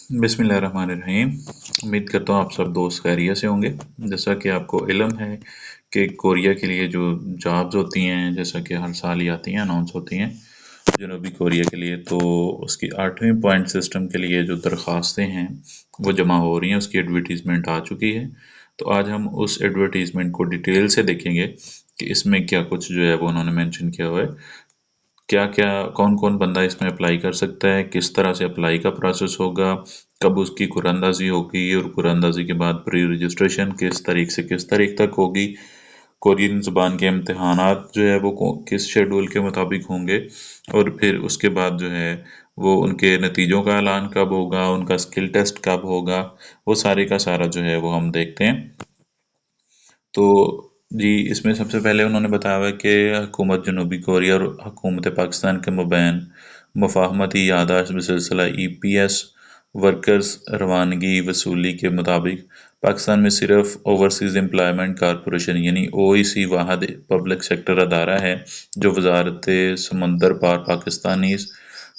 बिस्मिल्लाह रहमान रहीम। उम्मीद करता हूँ आप सब दोस्त खैरियत से होंगे। जैसा कि आपको इल्म है कि कोरिया के लिए जो जॉब्स होती हैं, जैसा कि हर साल ही आती हैं, अनाउंस होती हैं जनूबी कोरिया के लिए, तो उसकी 8वीं पॉइंट सिस्टम के लिए जो दरख्वास्तें हैं वो जमा हो रही हैं, उसकी एडवर्टीज़मेंट आ चुकी है। तो आज हम उस एडवर्टीज़मेंट को डिटेल से देखेंगे कि इसमें क्या कुछ जो है वो उन्होंने मेंशन किया हुआ है, क्या क्या कौन कौन बंदा इसमें अप्लाई कर सकता है, किस तरह से अप्लाई का प्रोसेस होगा, कब उसकी कुरानंदाजी होगी और कुरानंदाजी के बाद प्री रजिस्ट्रेशन किस तारीख से किस तारीख तक होगी, कोरियन ज़ुबान के इम्तहानात जो है वो किस शेड्यूल के मुताबिक होंगे, और फिर उसके बाद जो है वो उनके नतीजों का ऐलान कब होगा, उनका स्किल टेस्ट कब होगा, वो सारे का सारा जो है वो हम देखते हैं। तो जी, इसमें सबसे पहले उन्होंने बताया हुआ है कि हुकूमत जनूबी कोरिया और हुकूमत पाकिस्तान के मबैन मुफाहमती यादाश्त बसिलसिला EPS वर्कर्स रवानगी वसूली के मुताबिक पाकिस्तान में सिर्फ ओवरसीज़ एम्प्लॉयमेंट कॉरपोरेशन यानी OEC वाहद पब्लिक सेक्टर अदारा है जो वजारत समंदर पार पाकिस्तानी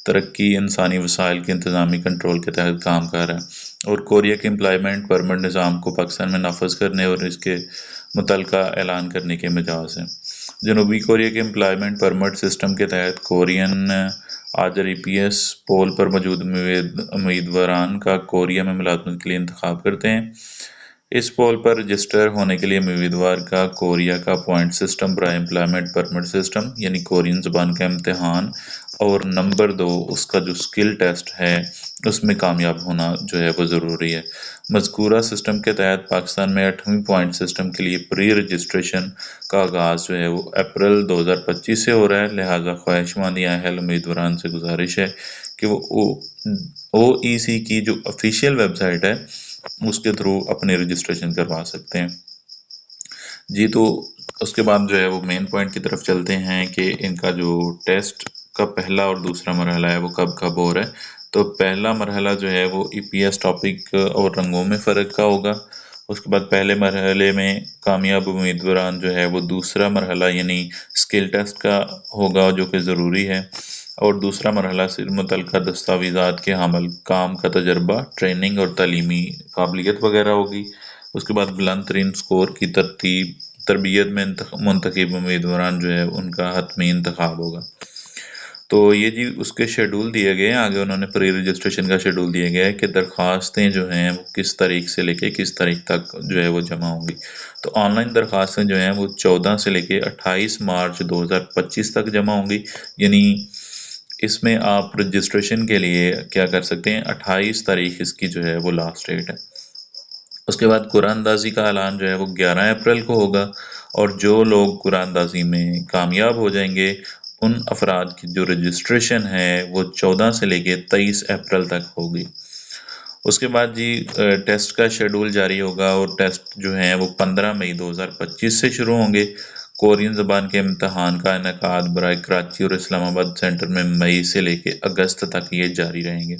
तरक्की इंसानी वसाइल के इंतज़ामी कंट्रोल के तहत काम कर रहा है, और कोरिया के एम्प्लॉयमेंट परमिट निज़ाम को पाकिस्तान में नाफज करने और इसके मुतलका ऐलान करने के मिजाज है। जनूबी कोरिया के एम्प्लॉयमेंट परमिट सिस्टम के तहत कोरियन आजर EPS पोल पर मौजूद उम्मीदवारान का कोरिया में मुलाजमत के लिए इंतखाब करते हैं। इस पोल पर रजिस्टर होने के लिए उम्मीदवार का कोरिया का पॉइंट सिस्टम बराए एम्प्लॉयमेंट परमिट सिस्टम यानी कोरियन ज़ुबान का इम्तहान, और नंबर 2 उसका जो स्किल टेस्ट है उसमें कामयाब होना जो है वो ज़रूरी है। मज़कूरा सिस्टम के तहत पाकिस्तान में 8वीं पॉइंट सिस्टम के लिए प्री रजिस्ट्रेशन का आगाज़ जो है वो अप्रैल 2025 से हो रहा है। लिहाजा ख्वाहिशमंद या अहल उम्मीदवारान से गुजारिश है कि वो OEC की जो ऑफिशियल वेबसाइट है उसके थ्रू अपने रजिस्ट्रेशन करवा सकते हैं। जी, तो उसके बाद जो है वो मेन पॉइंट की तरफ चलते हैं कि इनका जो टेस्ट का पहला और दूसरा मरहला है वो कब कब हो रहा है। तो पहला मरहला जो है वो EPS टॉपिक और रंगों में फ़र्क का होगा। उसके बाद पहले मरहले में कामयाब उम्मीदवारान जो है वो दूसरा मरहला यानी स्किल टेस्ट का होगा जो कि ज़रूरी है, और दूसरा मरहला सिर्फ मुतलका दस्तावेज़ात के हमल, काम का तजर्बा, ट्रेनिंग और तालीमी काबिलियत वगैरह होगी। उसके बाद बुलंद तरीन स्कोर की तरबियत में मुंतखब उम्मीदवारान जो है उनका हतमी इंतखाब होगा। तो ये जी उसके शेड्यूल दिए गए हैं। आगे उन्होंने प्री रजिस्ट्रेशन का शेड्यूल दिया गया है कि दरख्वास्तें जो हैं वो किस तारीख से लेके किस तारीख तक जो है वो जमा होंगी। तो ऑनलाइन दरख्वास्तें जो हैं वो 14 से लेके 28 मार्च 2025 तक जमा होंगी। यानी इसमें आप रजिस्ट्रेशन के लिए क्या कर सकते हैं, 28 तारीख इसकी जो है वो लास्ट डेट है। उसके बाद कुरानंदाजी का ऐलान जो है वो 11 अप्रैल को होगा, और जो लोग कुरानंदाजी में कामयाब हो जाएंगे उन अफराद की जो रजिस्ट्रेशन है वो 14 से लेके 23 अप्रैल तक होगी। उसके बाद जी टेस्ट का शेड्यूल जारी होगा, और टेस्ट जो हैं वो 15 मई 2025 से शुरू होंगे। कोरियन ज़बान के इम्तहान का इनकाद बराए कराची और इस्लामाबाद सेंटर में मई से लेके अगस्त तक ये जारी रहेंगे।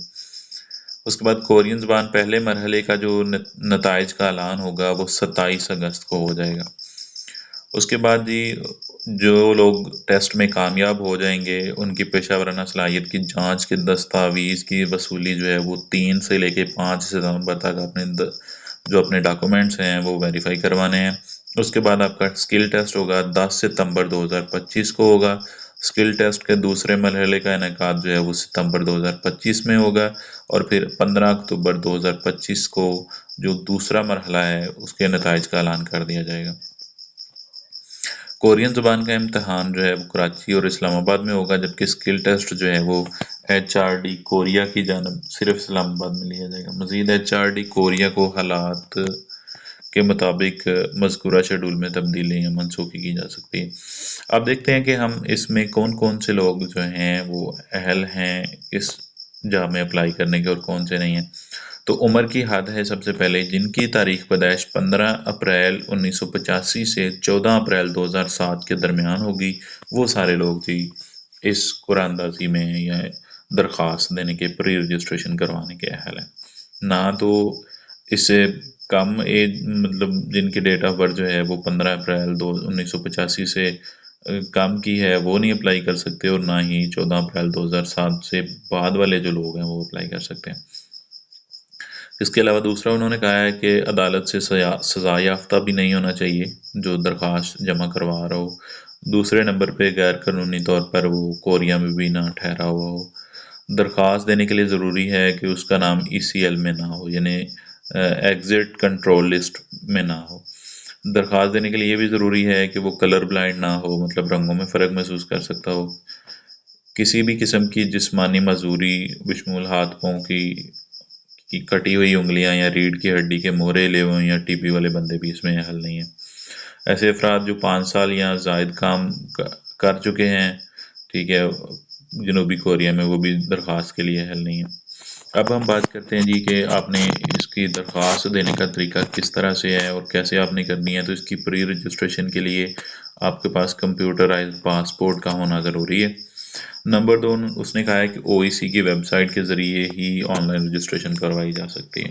उसके बाद कोरियन ज़बान पहले मरहले का जो नताइज का ऐलान होगा वो 27 अगस्त को हो जाएगा। उसके बाद जी जो लोग टेस्ट में कामयाब हो जाएंगे उनकी पेशा वराना सलाहियत की जांच के दस्तावेज़ की वसूली जो है वो 3 से लेके 5 सितंबर तक जो अपने डॉक्यूमेंट्स हैं वो वेरीफाई करवाने हैं। उसके बाद आपका स्किल टेस्ट होगा 10 सितंबर 2025 को होगा। स्किल टेस्ट के दूसरे मरहले का इनेकाद जो है वो सितंबर 2025 में होगा, और फिर 15 अक्टूबर 2025 को जो दूसरा मरहला है उसके नताइज का ऐलान कर दिया जाएगा। कोरियन ज़ुबान का इम्तहान जो है वो कराची और इस्लामाबाद में होगा, जबकि स्किल टेस्ट जो है वो HRD कोरिया की जानब सिर्फ इस्लामाबाद में लिया जाएगा। मज़ीद HRD कोरिया को हालात के मुताबिक मज़कूरा शेड्यूल में तब्दीली या मनसूखी की जा सकती है। अब देखते हैं कि हम इसमें कौन कौन से लोग जो हैं वो अहल हैं इस जॉब में अप्लाई करने के, और कौन से नहीं हैं। तो उम्र की हद है सबसे पहले जिनकी तारीख पैदाइश 15 अप्रैल 1985 से 14 अप्रैल 2007 के दरमियान होगी, वो सारे लोग जी इस कुरानंदाजी में या दरख्वास्त देने के प्री रजिस्ट्रेशन करवाने के अहल हैं। ना तो इससे कम एज मतलब जिनकी डेट ऑफ बर्थ जो है वो 15 अप्रैल 1985 से कम की है वो नहीं अप्लाई कर सकते, और ना ही 14 अप्रैल 2007 से बाद वाले जो लोग हैं वो अप्लाई कर सकते हैं। اس کے علاوہ دوسرا انہوں نے کہا ہے کہ عدالت سے سزا یافتہ بھی نہیں ہونا چاہیے جو درخواست جمع کروا رہا ہو۔ دوسرے نمبر پہ غیر قانونی طور پر وہ کوریا میں بھی نہ ٹھہرا ہوا ہو۔ درخواست دینے کے لیے ضروری ہے کہ اس کا نام ECL میں نہ ہو، یعنی ایگزٹ کنٹرول لسٹ میں نہ ہو۔ درخواست دینے کے لیے یہ بھی ضروری ہے کہ وہ کلر بلائنڈ نہ ہو، مطلب رنگوں میں فرق محسوس کر سکتا ہو۔ کسی بھی قسم کی جسمانی معذوری بشمول ہاتھ پاؤں کی کٹی ہوئی انگلیاں یا ریڑھ کی ہڈی کے مورے لے ہوئے یا ٹی بی والے بندے بھی اس میں اہل نہیں ہیں۔ ایسے افراد جو 5 سال یا زائد کام کر چکے ہیں، ٹھیک ہے، جنوبی کوریا میں، وہ بھی درخواست کے لیے اہل نہیں ہیں۔ اب ہم بات کرتے ہیں جی کہ آپ نے اس کی درخواست دینے کا طریقہ کس طرح سے ہے اور کیسے آپ نے کرنی ہے۔ تو اس کی پری رجسٹریشن کے لیے آپ کے پاس کمپیوٹرائز پاسپورٹ کا ہونا ضروری ہے۔ نمبر 2، اس نے کہا ہے کہ OEC کی ویب سائٹ کے ذریعے ہی آن لائن رجسٹریشن کروائی جا سکتی ہے۔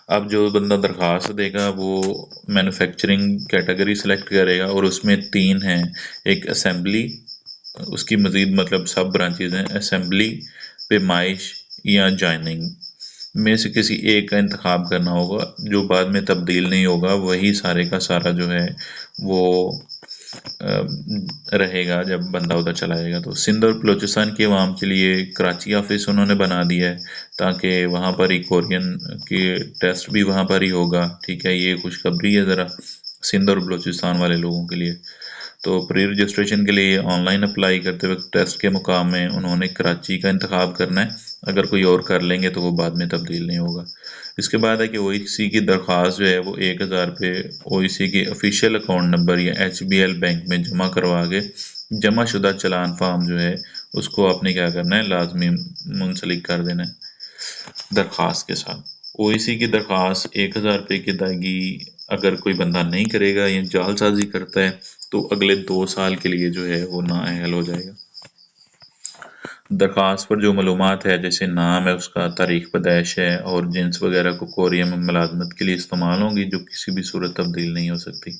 اب جو بندہ درخواست دے گا وہ مینوفیکچرنگ کیٹیگری سلیکٹ کرے گا، اور اس میں 3 ہیں، ایک اسمبلی، اس کی مزید مطلب سب برانچز ہیں، اسمبلی، پیمائش یا جوائننگ میں سے کسی ایک کا انتخاب کرنا ہوگا، جو بعد میں تبدیل نہیں ہوگا، وہی سارے کا سارا جو ہے وہ رہے گا جب بندہ ادھر چلا جائے گا۔ تو سندھ اور بلوچستان کے عوام کے لیے کراچی آفس انہوں نے بنا دیا ہے تاکہ وہاں پر ہی کورین کے ٹیسٹ بھی وہاں پر ہی ہوگا، ٹھیک ہے۔ یہ خوشخبری ہے ذرا سندھ اور بلوچستان والے لوگوں کے لیے۔ تو پری رجسٹریشن کے لیے آن لائن اپلائی کرتے وقت ٹیسٹ کے مقام میں انہوں نے کراچی کا انتخاب کرنا ہے، اگر کوئی اور کر لیں گے تو وہ بعد میں تبدیل نہیں ہوگا۔ اس کے بعد ہے کہ OEC کی درخواست جو ہے وہ 1000 روپے OEC کے آفیشیل اکاؤنٹ نمبر یا HBL بینک میں جمع کروا کے جمع شدہ چالان فارم جو ہے اس کو آپ نے کیا کرنا ہے، لازمی منسلک کر دینا ہے درخواست کے ساتھ۔ OEC کی درخواست 1000 روپے کی ادائیگی اگر کوئی بندہ نہیں کرے گا یا جعل سازی کرتا ہے تو اگلے 2 سال کے لیے جو ہے وہ نااہل ہو جائے گا۔ درخواست پر جو معلومات ہے، جیسے نام ہے، اس کا تاریخ پیدائش ہے اور جنس وغیرہ کو کوریا میں ملازمت کے لیے استعمال ہوں گی، جو کسی بھی صورت تبدیل نہیں ہو سکتی۔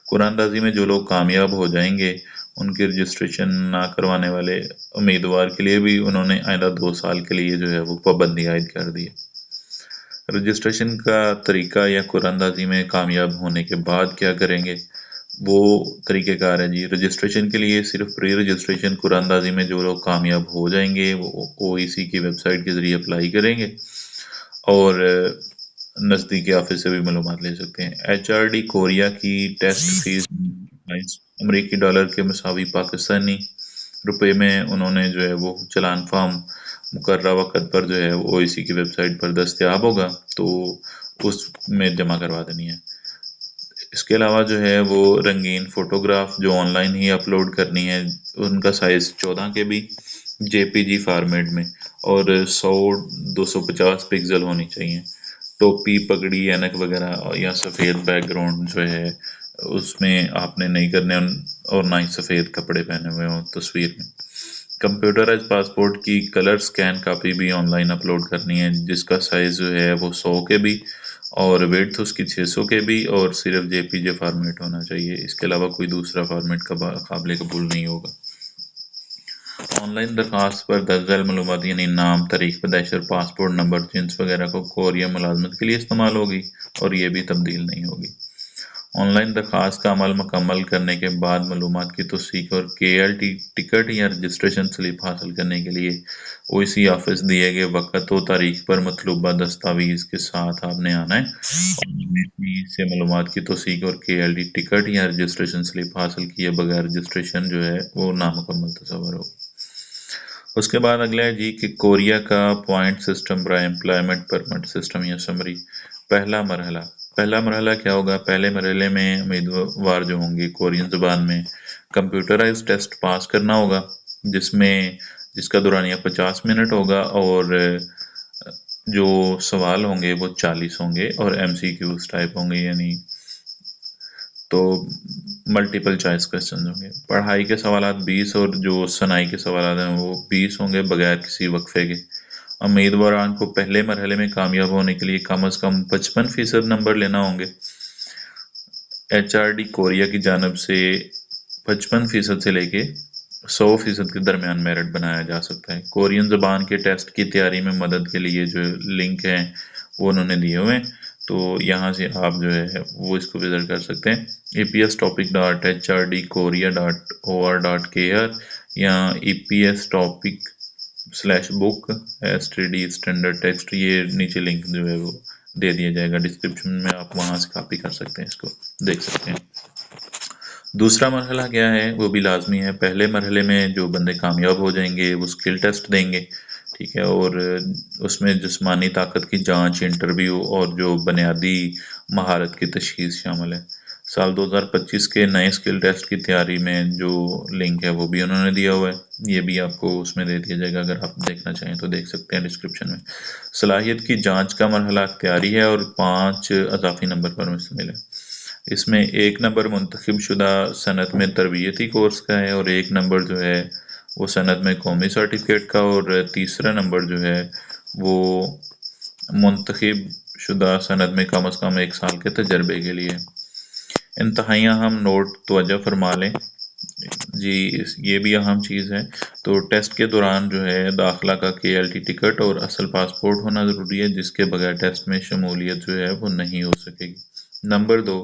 قرآن اندازی میں جو لوگ کامیاب ہو جائیں گے ان کی رجسٹریشن نہ کروانے والے امیدوار کے لیے بھی انہوں نے آئندہ 2 سال کے لیے جو ہے وہ پابندی عائد کر دی ہے۔ رجسٹریشن کا طریقہ یا قرآن اندازی میں کامیاب ہونے کے بعد کیا کریں گے، وہ طریقہ کار ہے جی۔ رجسٹریشن کے لیے صرف پری رجسٹریشن قرآن اندازی میں جو لوگ کامیاب ہو جائیں گے وہ OEC کی ویب سائٹ کے ذریعے اپلائی کریں گے اور نزدیکی آفس سے بھی معلومات لے سکتے ہیں۔ HRD کوریا کی ٹیسٹ فیس امریکی ڈالر کے مساوی پاکستانی روپے میں انہوں نے جو ہے وہ چالان فارم مقررہ وقت پر جو ہے وہ OEC کی ویب سائٹ پر دستیاب ہوگا تو اس میں جمع کروا دینی ہے۔ اس کے علاوہ جو ہے وہ رنگین فوٹوگراف جو آن لائن ہی اپلوڈ کرنی ہے، ان کا سائز 14 KB JPG فارمیٹ میں اور 100-250 پکسل ہونی چاہیے۔ ٹوپی، پگڑی، اینک وغیرہ یا سفید بیک گراؤنڈ جو ہے اس میں آپ نے نہیں کرنے، اور نہ ہی سفید کپڑے پہنے ہوئے ہوں تصویر میں۔ کمپیوٹرائز پاسپورٹ کی کلر سکین کاپی بھی آن لائن اپلوڈ کرنی ہے، جس کا سائز جو ہے وہ 100 KB اور ویڈتھ اس کی 600 KB اور صرف JPG فارمیٹ ہونا چاہیے۔ اس کے علاوہ کوئی دوسرا فارمیٹ قابل قبول نہیں ہوگا۔ آن لائن درخواست پر درج ذیل معلومات یعنی نام، تاریخ پیدائش اور پاسپورٹ نمبر، جنس وغیرہ کو کوریا ملازمت کے لیے استعمال ہوگی اور یہ بھی تبدیل نہیں ہوگی۔ آن لائن درخواست کا عمل مکمل کرنے کے بعد معلومات کی تصدیق اور KLT ٹکٹ یا رجسٹریشن سلپ حاصل کرنے کے لیے OEC آفس دیے گئے وقت و تاریخ پر مطلوبہ دستاویز کے ساتھ آپ نے آنا ہے، اور سے معلومات کی تصدیق اور KLT ٹکٹ یا رجسٹریشن سلپ حاصل کیے بغیر رجسٹریشن جو ہے وہ نامکمل تصور ہو۔ اس کے بعد اگلا ہے جی کہ کوریا کا پوائنٹ سسٹم برائے امپلائمنٹ پرمٹ سسٹم یا سمری۔ پہلا مرحلہ کیا ہوگا؟ پہلے مرحلے میں امیدوار جو ہوں گے کورین زبان میں کمپیوٹرائز ٹیسٹ پاس کرنا ہوگا، جس کا دورانیہ 50 منٹ ہوگا اور جو سوال ہوں گے وہ 40 ہوں گے اور MCQs ٹائپ ہوں گے، یعنی تو ملٹیپل چوائس کوسچن ہوں گے۔ پڑھائی کے سوالات 20 اور جو صناعی کے سوالات ہیں وہ 20 ہوں گے بغیر کسی وقفے کے۔ امیدواران کو پہلے مرحلے میں کامیاب ہونے کے لیے کم از کم 55% نمبر لینا ہوں گے۔ HRD کوریا کی جانب سے 55% سے لے کے 100% के दरमियान मेरिट बनाया जा सकता है। कोरियन ज़बान के टेस्ट की तैयारी में मदद के लिए जो लिंक हैं वो उन्होंने दिए हुए हैं, तो यहाँ से आप जो है वो इसको विज़िट कर सकते हैं। epstopic.hrd.korea.or.kr या epstopic/book STD स्टैंडर्ड टेक्स्ट, ये नीचे लिंक जो है वो दे दिया जाएगा डिस्क्रिप्शन में, आप वहाँ से कॉपी कर सकते हैं, इसको देख सकते हैं। दूसरा मरहला क्या है वो भी लाजमी है। पहले मरहले में जो बंदे कामयाब हो जाएंगे वो स्किल टेस्ट देंगे, ठीक है, और उसमें जिस्मानी ताकत की जांच, इंटरव्यू और जो बुनियादी महारत की तशखीस शामिल है। साल 2025 के नए स्किल टेस्ट की तैयारी में जो लिंक है वो भी उन्होंने दिया हुआ है, ये भी आपको उसमें दे दिया जाएगा, अगर आप देखना चाहें तो देख सकते हैं डिस्क्रिप्शन में। सलाहियत की जांच का मरहला अख्तियारी है और 5 अज़ाफ़ी नंबर पर मुश्तमिल है। इसमें 1 नंबर मुंतखब शुदा सनद में तरबियती कोर्स का है और 1 नंबर जो है वो सनद में कौमी सर्टिफिकेट का, और तीसरा नंबर जो है वो मुंतखब शुदा सनद में कम अज़ कम 1 साल के तजर्बे के लिए। इंतहाई अहम नोट तवज्जो फरमा लें जी, ये भी अहम चीज़ है। तो टेस्ट के दौरान जो है दाखिला का KLT टिकट और असल पासपोर्ट होना ज़रूरी है, जिसके बगैर टेस्ट में शमूलियत जो है वो नहीं हो सकेगी। नंबर 2,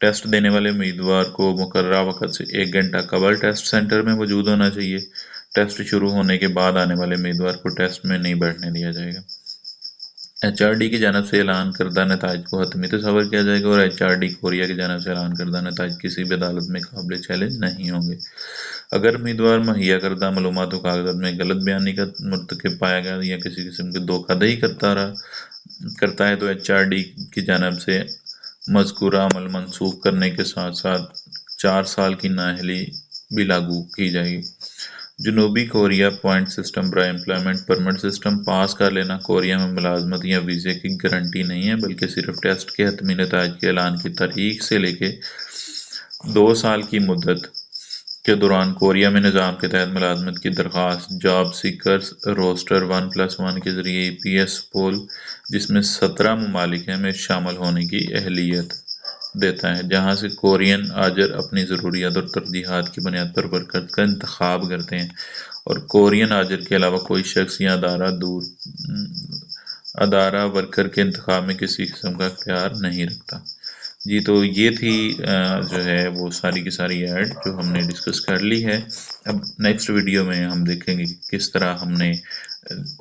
टेस्ट देने वाले उम्मीदवार को मुकर्ररा वक़्त से 1 घंटा कबल टेस्ट सेंटर में मौजूद होना चाहिए। टेस्ट शुरू होने के बाद आने वाले उम्मीदवार को टेस्ट में नहीं बैठने दिया जाएगा। HRD की जानब से ऐलान करदा नताइज को हतमी तस्वर किया जाएगा और HRD कोरिया की जानब से ऐलान करदा नताइज किसी भी अदालत में काबिल चैलेंज नहीं होंगे। अगर उम्मीदवार मुहैया करदा मालूमात व कागजात में गलत बयानी का मुर्तकिब पाया गया या किसी किस्म की धोखाधड़ी करता है तो HRD की जानब से मज़कूरा अमल मनसूख करने के साथ साथ 4 साल की नाअहली भी लागू की जाएगी। जनूबी कोरिया पॉइंट सिस्टम बराए एम्प्लॉयमेंट परमिट सिस्टम पास कर लेना कोरिया में मुलाजमत या वीज़े की गारंटी नहीं है, बल्कि सिर्फ टेस्ट के हतमी नताइज के ऐलान की तारीख से लेके 2 साल की मुद्दत के दौरान कोरिया में निज़ाम के तहत मुलाजमत की दरख्वास्त जॉब सीकर्स रोस्टर 1+1 के ज़रिए EPS पोल, जिसमें 17 ममालिक हैं, में शामिल होने की अहलियत देता है, जहाँ से कोरियन आजर अपनी ज़रूरियात और तरजीहात की बुनियाद पर वर्कर का इंतखाब करते हैं और कोरियन आजर के अलावा कोई शख्स या अदारा वर्कर के इंतखाब में किसी किस्म का इख्तियार नहीं रखता। जी, तो ये थी जो है वो सारी की सारी ऐड जो हमने डिस्कस कर ली है। अब नेक्स्ट वीडियो में हम देखेंगे कि किस तरह हमने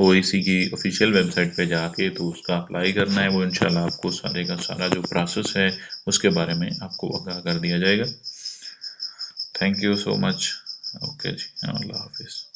OAC की ऑफिशियल वेबसाइट पे जाके तो उसका अप्लाई करना है। वो इंशाल्लाह आपको सारे का सारा जो प्रोसेस है उसके बारे में आपको आगाह कर दिया जाएगा। Thank you so much. Okay जी, अल्लाह हाफिज़।